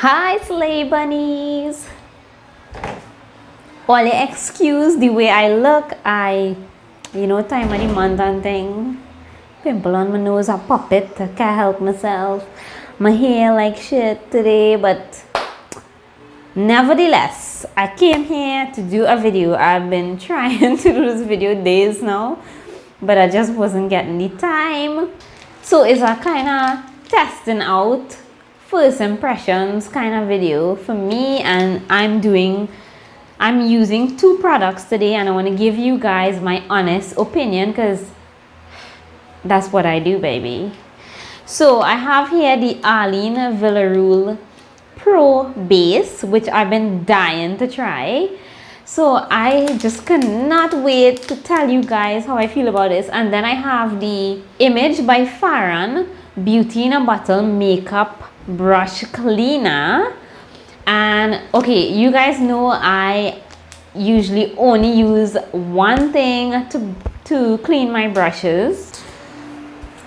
Hi Slay Bunnies! Well, excuse the way I look. Time of the month and thing. Pimple on my nose, I pop it. I can't help myself. My hair like shit today, but nevertheless, I came here to do a video. I've been trying to do this video days now, but I just wasn't getting the time. So it's a kind of testing out first impressions kind of video for me, and I'm using two products today, and I want to give you guys my honest opinion because that's what I do, baby. So I have here the Arlene Villarreal Pro Base, which I've been dying to try. So I just cannot wait to tell you guys how I feel about this. And then I have the Image by Farron Beauty in a Bottle Makeup Brush Cleaner. And okay, you guys know I usually only use one thing to clean my brushes.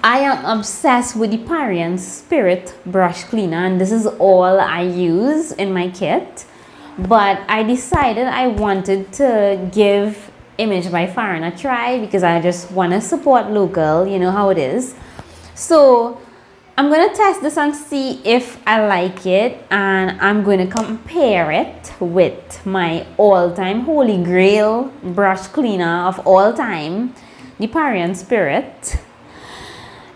I am obsessed with the Farron Spirit brush cleaner, and this is all I use in my kit. But I decided I wanted to give Image by Farron a try because I just want to support local, you know how it is. So I'm going to test this and see if I like it, and I'm going to compare it with my all-time holy grail brush cleaner of all time, the Farron Spirit.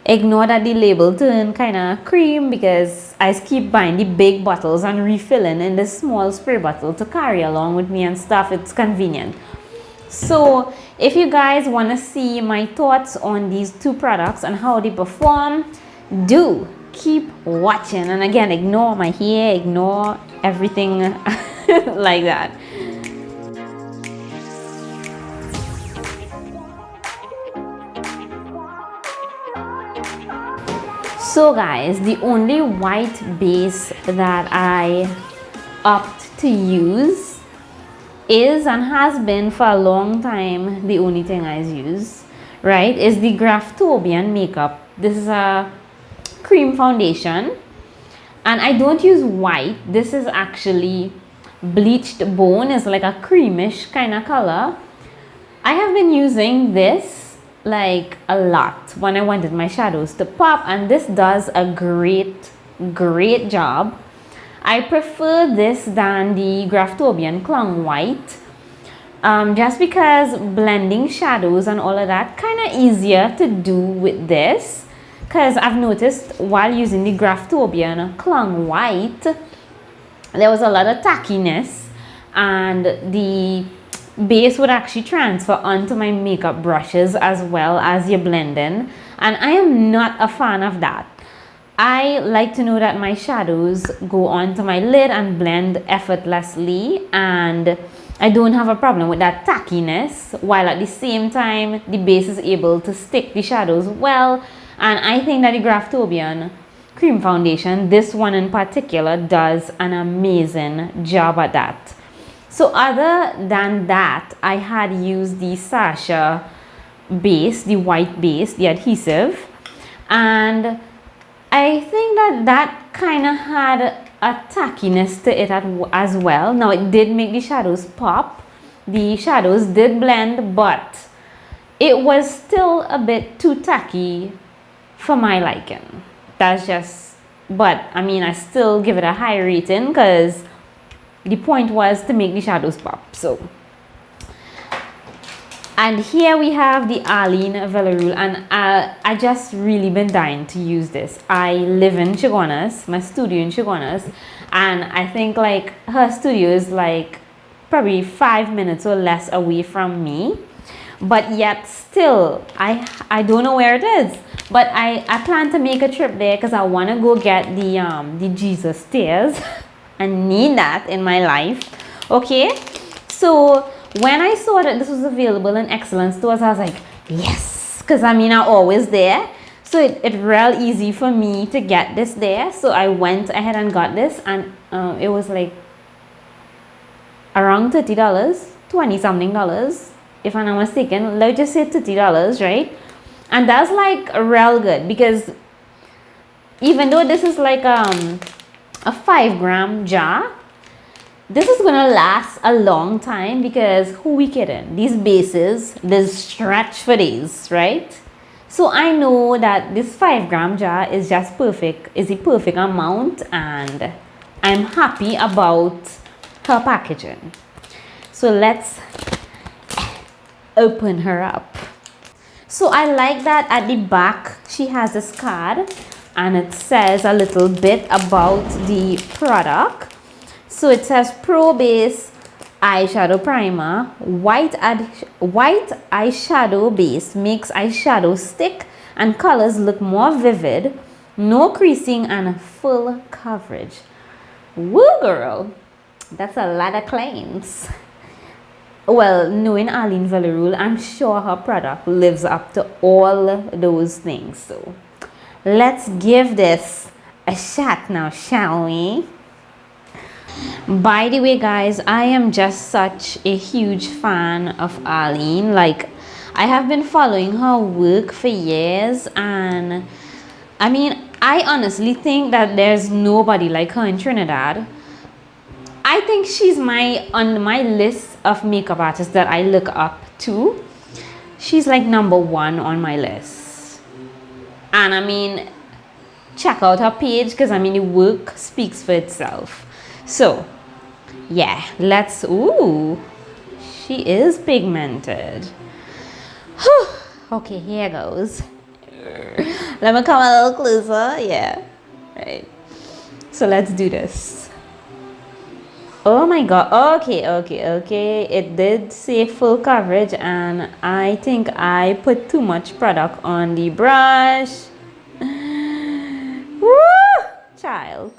Ignore that the label turned kind of cream because I keep buying the big bottles and refilling in this small spray bottle to carry along with me and stuff. It's convenient. So if you guys want to see my thoughts on these two products and how they perform, do keep watching. And again, ignore my hair, ignore everything like that. So guys, the only white base that I opt to use is and has been for a long time the only thing I use, right, is the Graftobian makeup. This is a cream foundation, and I don't use white. This is actually bleached bone. It's like a creamish kind of color. I have been using this like a lot when I wanted my shadows to pop, and this does a great job. I prefer this than the Graftobian Clung White, just because blending shadows and all of that kind of easier to do with this, because I've noticed while using the Graftobian Clung White there was a lot of tackiness, and the base would actually transfer onto my makeup brushes as well as you're blending, and I am not a fan of that. I like to know that my shadows go onto my lid and blend effortlessly, and I don't have a problem with that tackiness, while at the same time the base is able to stick the shadows well. And I think that the Graftobian cream foundation, this one in particular, does an amazing job at that. So other than that, I had used the Sasha base, the white base, the adhesive, and I think that kind of had a tackiness to it as well. Now it did make the shadows pop. The shadows did blend, but it was still a bit too tacky for my liking. That's just, but I mean, I still give it a high rating because the point was to make the shadows pop. So, and here we have the Arlene Villarreal, and I just really been dying to use this. I live in Chaguanas, my studio in Chaguanas, and I think like her studio is like probably 5 minutes or less away from me, but yet still I don't know where it is, but I plan to make a trip there because I want to go get the Jesus stairs. I need that in my life. Okay, so when I saw that this was available in excellent stores, I was like, yes, because I mean, I'm always there, so it's real easy for me to get this there. So I went ahead and got this, and it was like around $30, 20 something dollars, if I'm not mistaken. Let's just say $30, right? And that's like real good, because even though this is like a 5-gram jar. This is gonna last a long time because who we kidding? These bases, they stretch for days, right? So I know that this 5-gram jar is just perfect, is the perfect amount, and I'm happy about her packaging. So let's open her up. So I like that at the back she has this card and it says a little bit about the product. So it says Pro Base Eyeshadow Primer, white eyeshadow base makes eyeshadow stick and colors look more vivid, no creasing and full coverage. Woo girl, that's a lot of claims. Well, knowing Arlene Villarreal, I'm sure her product lives up to all those things. So let's give this a shot now, shall we? By the way, guys, I am just such a huge fan of Arlene. Like, I have been following her work for years, and I mean, I honestly think that there's nobody like her in Trinidad. I think she's on my list of makeup artists that I look up to. She's like #1 on my list. And I mean, check out her page because I mean the work speaks for itself. So yeah, let's, ooh, she is pigmented. Whew. Okay, here goes. Let me come a little closer. Yeah, right. So let's do this. Oh my god, okay, it did say full coverage and I think I put too much product on the brush. Woo, child.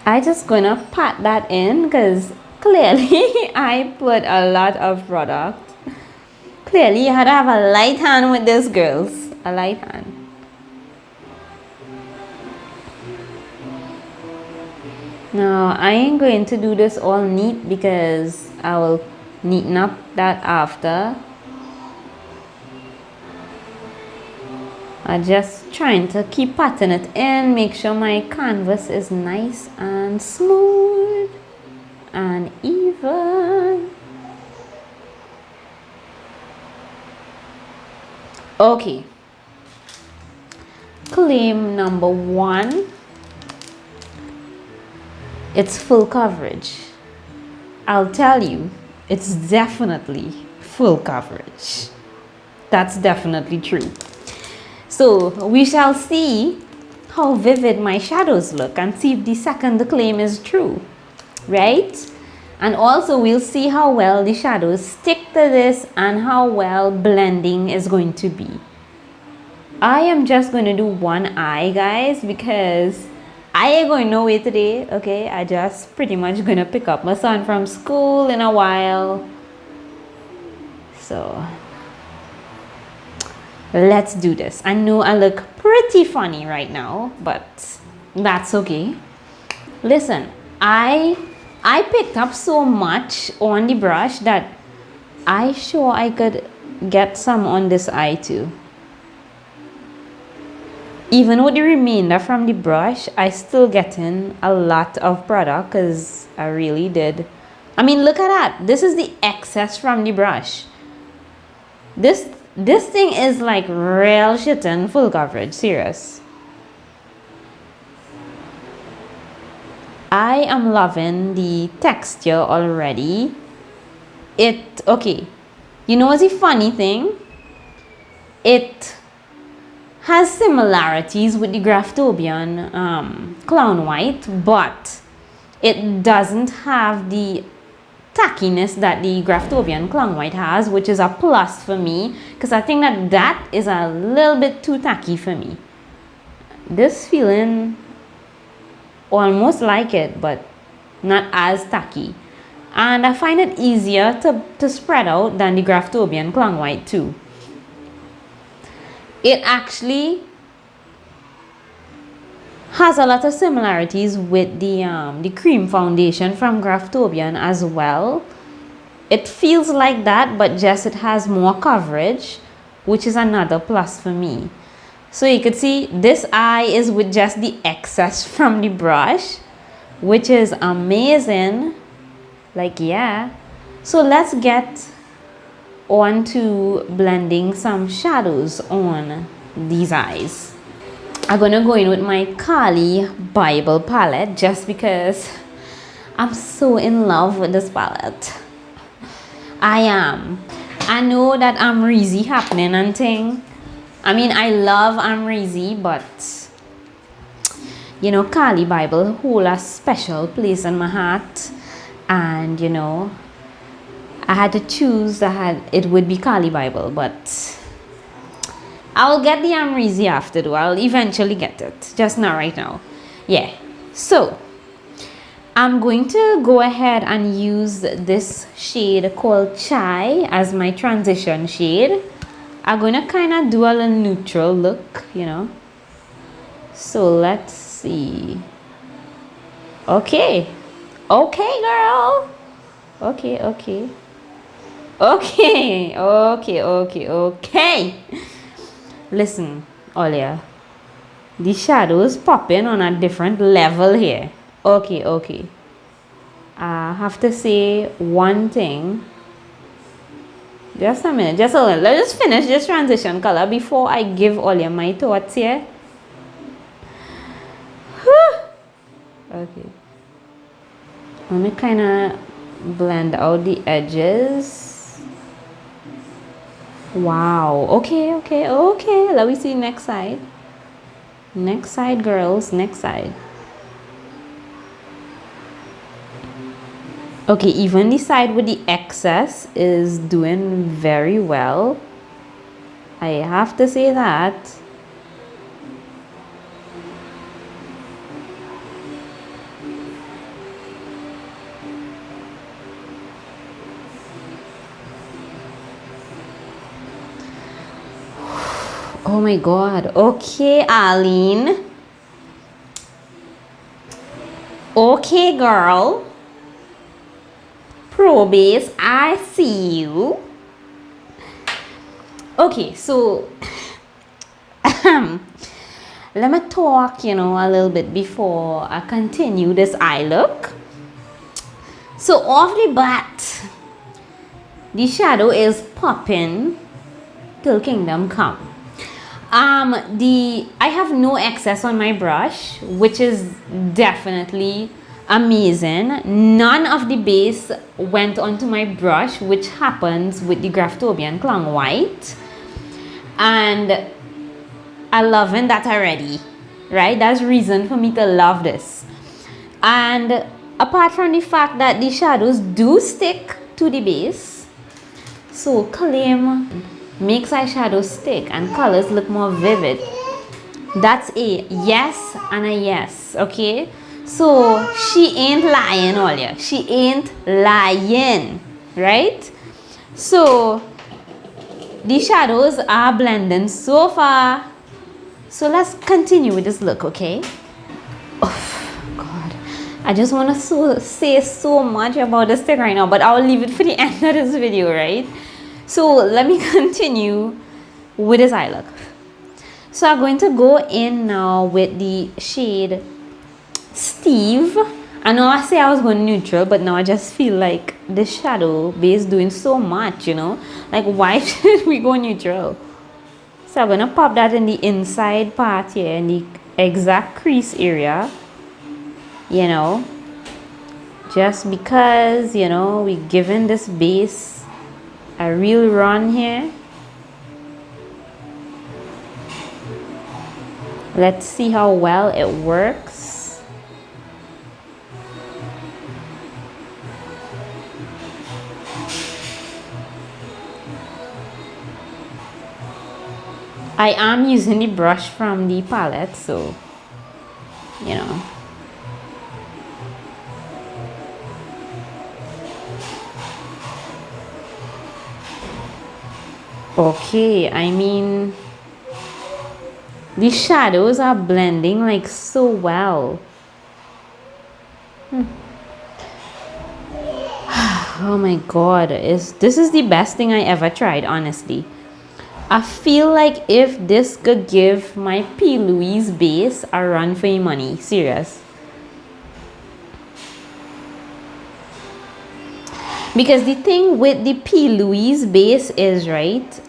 I just gonna pat that in because clearly I put a lot of product. Clearly you had to have a light hand with this, girls. A light hand. Now I ain't going to do this all neat because I will neaten up that after. I'm just trying to keep patting it in, make sure my canvas is nice and smooth and even. Okay, claim #1. It's full coverage. I'll tell you, it's definitely full coverage. That's definitely true. So we shall see how vivid my shadows look and see if the second claim is true, right? And also we'll see how well the shadows stick to this and how well blending is going to be. I am just going to do one eye, guys, because I ain't going nowhere today, okay? I just pretty much gonna pick up my son from school in a while. So let's do this. I know I look pretty funny right now, but that's okay. Listen, I picked up so much on the brush that I sure I could get some on this eye too. Even with the remainder from the brush, I still getting a lot of product because I really did. I mean, look at that. This is the excess from the brush. This thing is like real shit and full coverage, serious. I am loving the texture already. Okay, you know what's the funny thing? It has similarities with the Graftobian Clown White, but it doesn't have the tackiness that the Graftobian Clown White has, which is a plus for me because I think that is a little bit too tacky for me. This feeling almost like it, but not as tacky. And I find it easier to spread out than the Graftobian Clown White too. It actually has a lot of similarities with the cream foundation from Graftobian as well. It feels like that, but just it has more coverage, which is another plus for me. So you could see this eye is with just the excess from the brush, which is amazing. Like, yeah. So let's get on to blending some shadows on these eyes. I'm gonna go in with my Kali Bible palette just because I'm so in love with this palette. I am. I know that Amrezy happening and thing. I mean, I love Amrezy, but you know, Kali Bible hold a special place in my heart, and you know, I had to choose. It would be Kali Bible, but I'll get the Amrezy after though. I'll eventually get it, just not right now. Yeah. So I'm going to go ahead and use this shade called Chai as my transition shade. I'm going to kind of do a little neutral look, you know. So let's see. Okay. Okay, girl. Okay, okay. Okay, okay, okay, okay. Listen, Olia. The shadows popping on a different level here. Okay, okay. I have to say one thing. Just a minute, just a little. Let's just finish this transition color before I give Olia my thoughts here. Okay. Let me kind of blend out the edges. Wow. Okay, okay, okay. Let me see next side. Next side, girls. Next side. Okay, even the side with the excess is doing very well. I have to say that. Oh my god. Okay, Aline. Okay, girl. Pro base, I see you. Okay, so let me talk, you know, a little bit before I continue this eye look. So off the bat, the shadow is popping till kingdom come. I have no excess on my brush, which is definitely amazing. None of the base went onto my brush, which happens with the Graftobian Clang White, and I loving that already, right? That's reason for me to love this. And apart from the fact that the shadows do stick to the base, so claim makes eyeshadow stick and colors look more vivid. That's a yes and a yes, okay? So she ain't lying, Olia. She ain't lying, right? So the shadows are blending so far. So let's continue with this look, okay? Oh God, I just want to say so much about this thing right now, but I'll leave it for the end of this video, right? So let me continue with this eye look. So I'm going to go in now with the shade Steve. I know I say I was going neutral, but now I just feel like the shadow base doing so much, you know? Like, why should we go neutral? So I'm going to pop that in the inside part here, in the exact crease area, you know? Just because, you know, we're giving this base a real run here. Let's see how well it works. I am using the brush from the palette, so you know. Okay, I mean, the shadows are blending like so well. Oh my god, this is the best thing I ever tried, honestly. I feel like if this could give my P. Louise base a run for your money, serious. Because the thing with the P. Louise base is, right,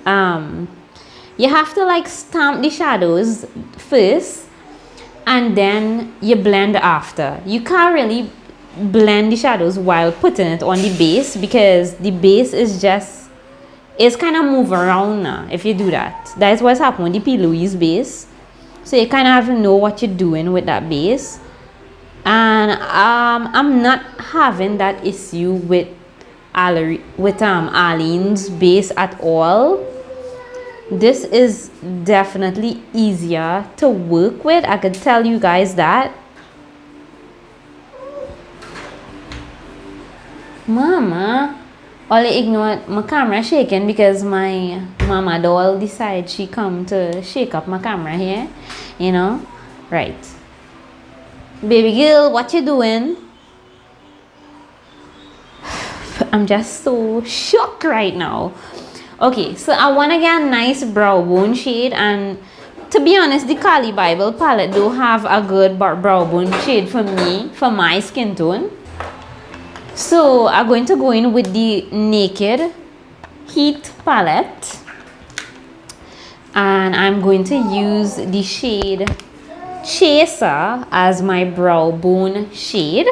you have to like stamp the shadows first and then you blend after. You can't really blend the shadows while putting it on the base because the base is just, it's kind of move around now if you do that. That is what's happening with the P. Louise base. So you kind of have to know what you're doing with that base. And I'm not having that issue with Arlene's base at all. This is definitely easier to work with. I could tell you guys that. Mama, only ignore my camera shaking because my mama doll decided she come to shake up my camera here, you know. Right, baby girl, what you doing? I'm just so shocked right now. Okay, so I want to get a nice brow bone shade, and to be honest, the Kali Bible palette do have a good brow bone shade for me, for my skin tone. So I'm going to go in with the Naked Heat palette, and I'm going to use the shade Chaser as my brow bone shade.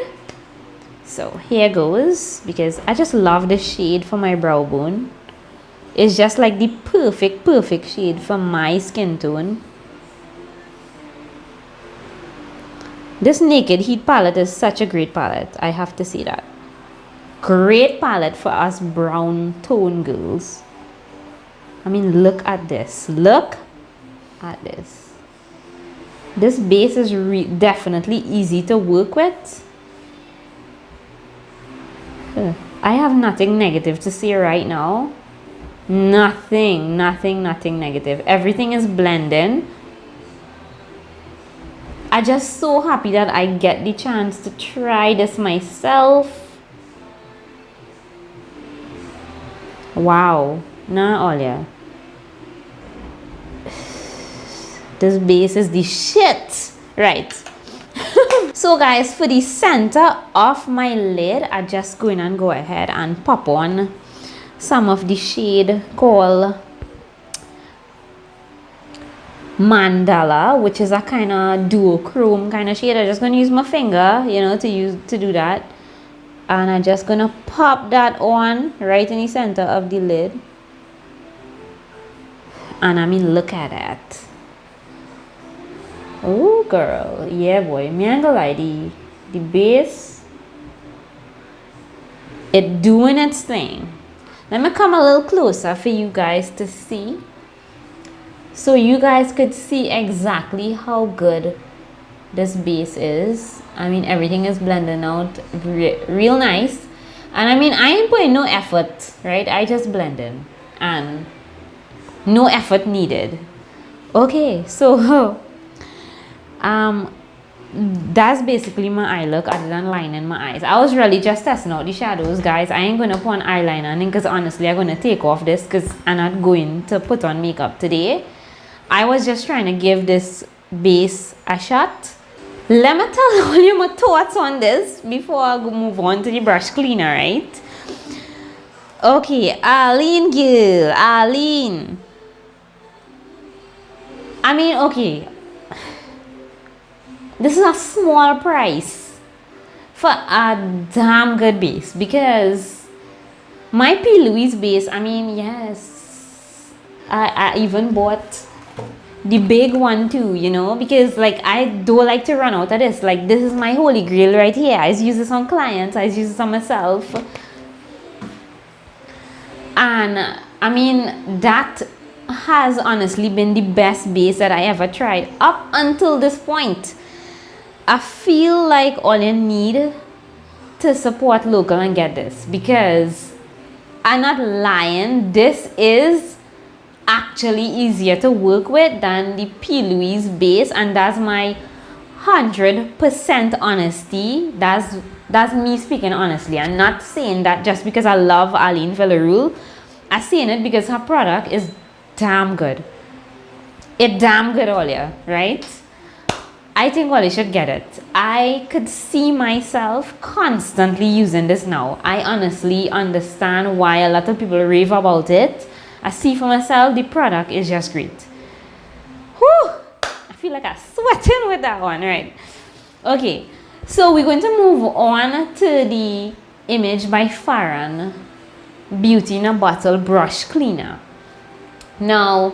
So here goes, because I just love the shade for my brow bone. It's just like the perfect shade for my skin tone. This Naked Heat palette is such a great palette, I have to say that. Great palette for us brown tone girls. I mean, look at this. Look at this. This base is definitely easy to work with. I have nothing negative to say right now. Nothing negative. Everything is blending. I'm just so happy that I get the chance to try this myself. Wow. Nah, Olia. This base is the shit. Right. So guys, for the center of my lid, I'm just going and go ahead and pop on some of the shade called Mandala, which is a kind of duochrome kind of shade. I'm just going to use my finger, you know, to do that. And I'm just going to pop that on right in the center of the lid. And I mean, look at that. Oh girl, yeah boy, me ain't gonna lie, the base, it doing its thing. Let me come a little closer for you guys to see, so you guys could see exactly how good this base is. I mean, everything is blending out real nice, and I mean, I ain't putting no effort, right? I just blended and no effort needed. Okay, so that's basically my eye look, other than lining my eyes. I was really just testing out the shadows, guys. I ain't gonna put on eyeliner because honestly I'm gonna take off this because I'm not going to put on makeup today. I was just trying to give this base a shot. Let me tell you my thoughts on this before I move on to the brush cleaner, right? Okay, Arlene girl, Arlene. I mean, okay, this is a small price for a damn good base, because my P. Louise base, I mean, yes, I even bought the big one too, you know, because like I don't like to run out of this. Like, this is my holy grail right here. I use this on clients, I use this on myself, and I mean, that has honestly been the best base that I ever tried up until this point. I feel like all you need to support local and get this, because I'm not lying, this is actually easier to work with than the P. Louise base, and that's my 100% honesty. That's me speaking honestly. I'm not saying that just because I love Arlene Villarreal. I'm saying it because her product is damn good. It damn good, Olia, right? I think Olia should get it. I could see myself constantly using this now. I honestly understand why a lot of people rave about it. I see for myself, the product is just great. Whew! I feel like I'm sweating with that one, right? Okay, so we're going to move on to the image by Farron, Beauty in a Bottle Brush Cleaner. Now,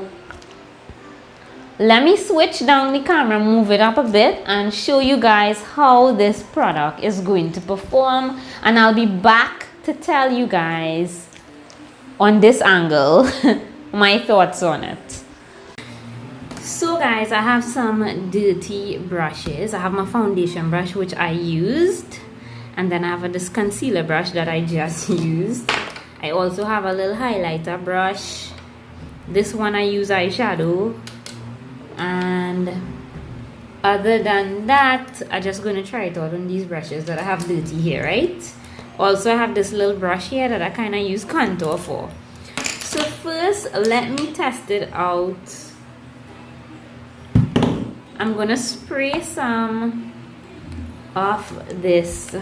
let me switch down the camera, move it up a bit, and show you guys how this product is going to perform. And I'll be back to tell you guys on this angle my thoughts on it. So guys, I have some dirty brushes. I have my foundation brush, which I used, and then I have this concealer brush that I just used. I also have a little highlighter brush. This one I use eyeshadow, and other than that, I'm just going to try it out on these brushes that I have dirty here, right? Also, I have this little brush here that I kind of use contour for. So first, let me test it out. I'm going to spray some of this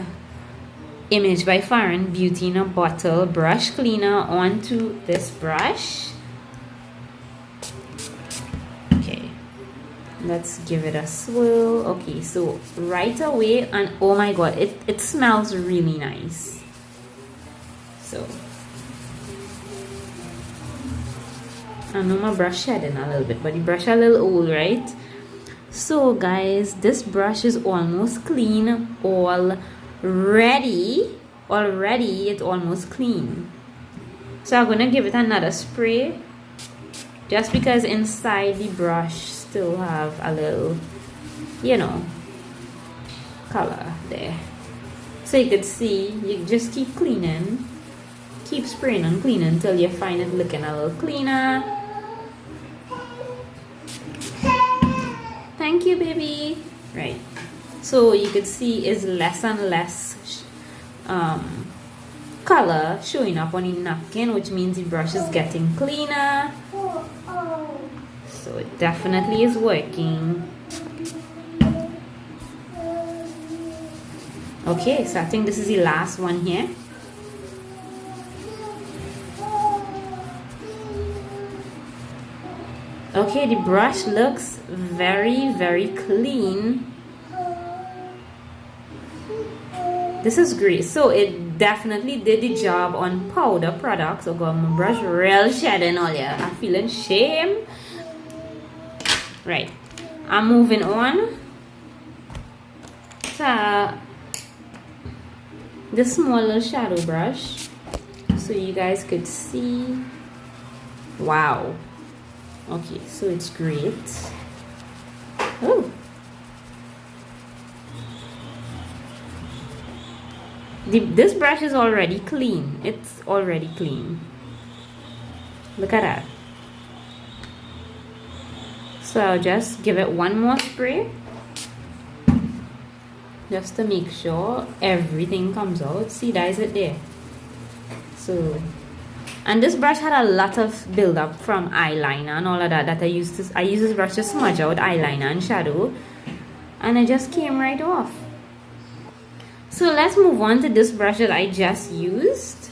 image by Farron, Beauty in a Bottle Brush Cleaner, onto this brush. Okay, let's give it a swirl. Okay, so right away, and oh my god, it smells really nice. So I know my brush shedding a little bit, but the brush a little old, right? So guys, this brush is almost clean already. It's almost clean. So I'm gonna give it another spray, just because inside the brush still have a little, you know, color there. So you could see, you just keep cleaning, keep spraying and cleaning until you find it looking a little cleaner. Thank you, baby. Right, so you could see is less and less color showing up on the napkin, which means the brush is getting cleaner. So it definitely is working. Okay, so I think this is the last one here. Okay, the brush looks very, very clean. This is great. So it definitely did the job on powder products. Oh god, my brush real shedding all here. I'm feeling shame. Right, I'm moving on to this small little shadow brush, so you guys could see. Wow. Okay, so it's great. Oh, this brush is already clean. It's already clean. Look at that. So I'll just give it one more spray, just to make sure everything comes out. See, that is it there. So, and this brush had a lot of build-up from eyeliner and all of that I use this brush to smudge out eyeliner and shadow, and it just came right off. So let's move on to this brush that I just used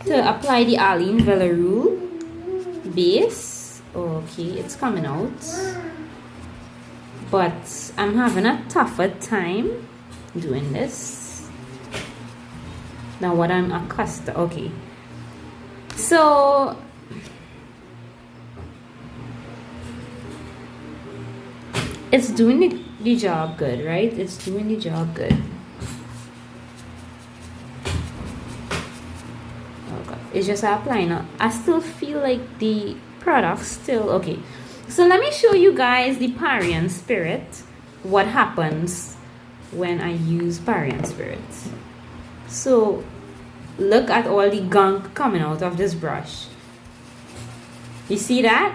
to apply the Arlene Villarreal base. Okay, it's coming out, but I'm having a tougher time doing this than what I'm accustomed. Okay, so it's doing the job good, right? It's doing the job good. Oh god, it's just applying. I still feel like the product still okay. So let me show you guys the Farron Spirit, what happens when I use Farron Spirit. So look at all the gunk coming out of this brush. You see that?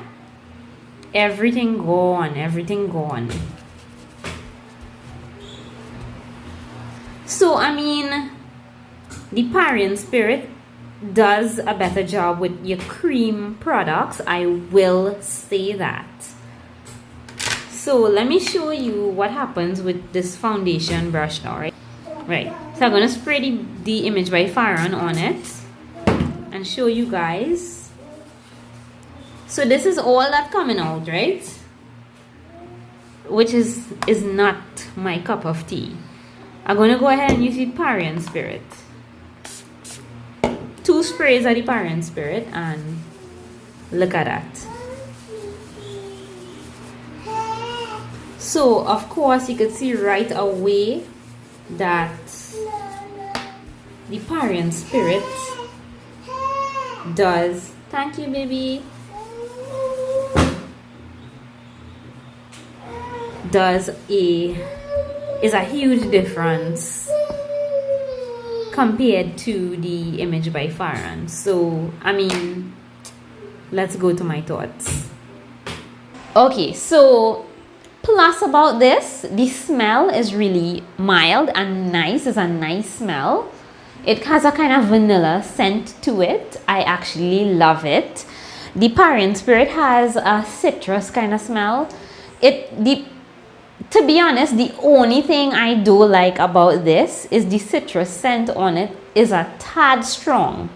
Everything gone, everything gone. So I mean, the Farron Spirit does a better job with your cream products. I will say that. So let me show you what happens with this foundation brush now, right? Right. So I'm going to spray the Image by Farron on it and show you guys. So this is all that coming out, right? Which is not my cup of tea. I'm going to go ahead and use the Farron Spirit. 2 sprays of the Farron Spirit, and look at that. So of course you could see right away that the Farron Spirit does, thank you baby, is a huge difference compared to the Image by Farron. So I mean, let's go to my thoughts. Okay, so plus about this, the smell is really mild and nice. It's a nice smell. It has a kind of vanilla scent to it. I actually love it. The Farron Spirit has a citrus kind of smell. To be honest, the only thing I do like about this is the citrus scent on it is a tad strong.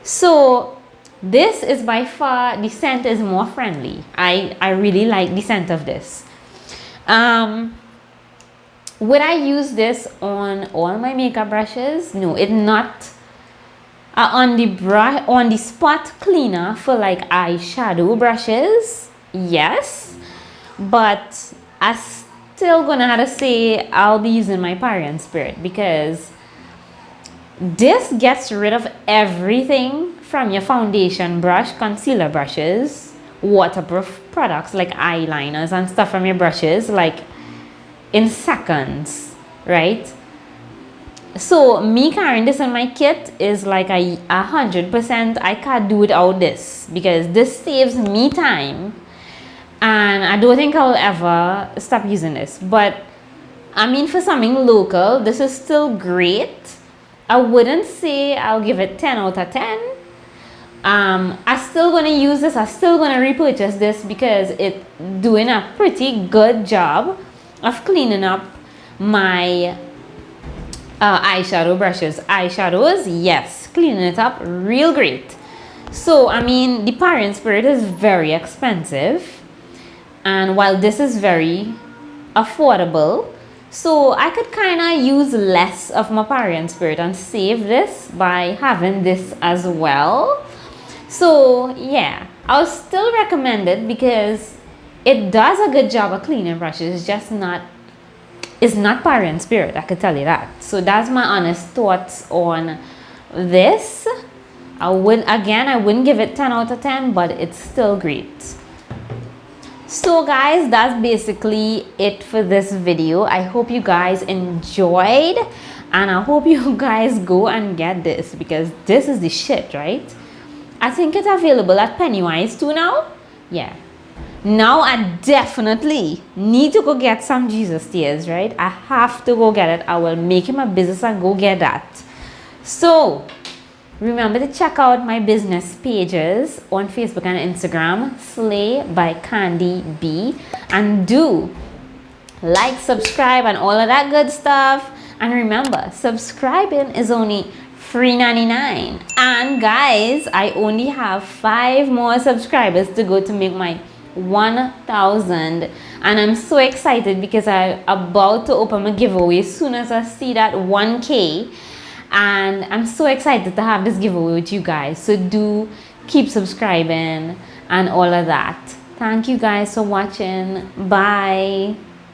So this is by far, the scent is more friendly. I really like the scent of this. Would I use this on all my makeup brushes? No, it's not. On the spot cleaner for like eyeshadow brushes, yes. But I still gonna have to say I'll be using my Farron Spirit, because this gets rid of everything from your foundation brush, concealer brushes, waterproof products like eyeliners and stuff from your brushes like in seconds, right? So me carrying this in my kit is like 100%. I can't do without this, because this saves me time, and I don't think I'll ever stop using this. But I mean, for something local, this is still great. I wouldn't say I'll give it 10 out of 10. I'm still gonna use this. I'm still gonna repurchase this because it's doing a pretty good job of cleaning up my eyeshadow brushes. Eyeshadows, yes, cleaning it up real great. So I mean, the Farron Spirit is very expensive, and while this is very affordable, so I could kind of use less of my Farron Spirit and save this by having this as well. So yeah, I'll still recommend it because it does a good job of cleaning brushes. It's not Farron Spirit, I could tell you that. So that's my honest thoughts on this. I wouldn't give it 10 out of 10, but it's still great. So guys, that's basically it for this video. I hope you guys enjoyed, and I hope you guys go and get this, because this is the shit, right? I think it's available at Pennywise too now. Yeah. Now I definitely need to go get some Jesus tears, right? I have to go get it. I will make it my business and go get that. So remember to check out my business pages on Facebook and Instagram, Slay by Candy B, and do like, subscribe, and all of that good stuff. And remember, subscribing is only $3.99. And guys, I only have 5 more subscribers to go to make my 1,000, and I'm so excited because I'm about to open my giveaway as soon as I see that 1K. And I'm so excited to have this giveaway with you guys. So do keep subscribing and all of that. Thank you guys for watching. Bye.